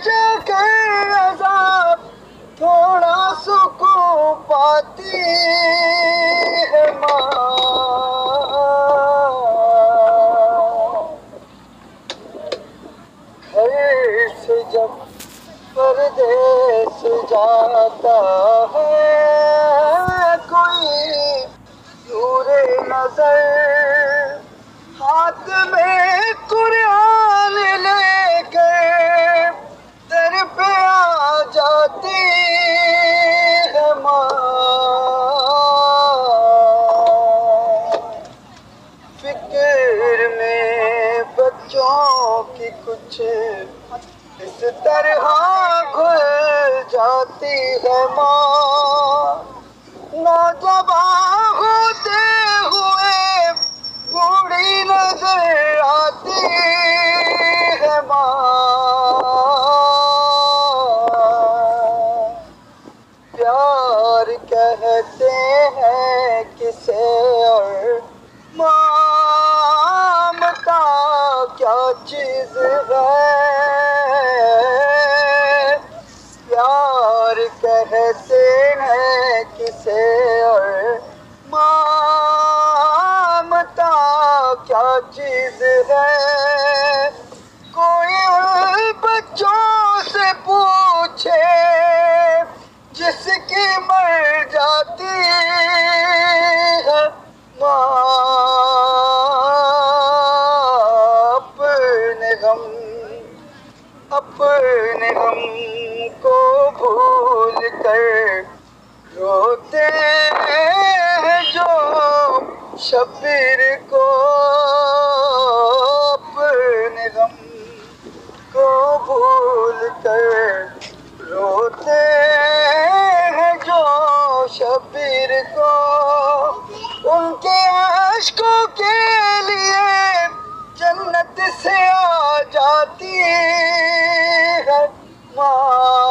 जाकर अज़ाब थोड़ा सुकून पाती है माँ। घर से जब परदेस जाता है कोई नूरे नजर, हाथ में कुरान लेकर दर पे आ जाती है माँ। फिक्र में बच्चों की कुछ इस तरह खुल जाती है माँ। नौजवान होते हुए बूढ़ी नजर आती है माँ। प्यार कहते हैं किसे और ममता क्या चीज है। प्यार कहते हैं किसे और ममता क्या चीज है। कोई उन बच्चों से पूछे जिसकी मर जाती है माँ। अपने गम को भूल कर रोते हैं जो शब्बीर को। अपने गम को भूल कर रोते हैं जो शब्बीर को। उनके आशिकों के लिए जन्नत से आ जाती है माँ।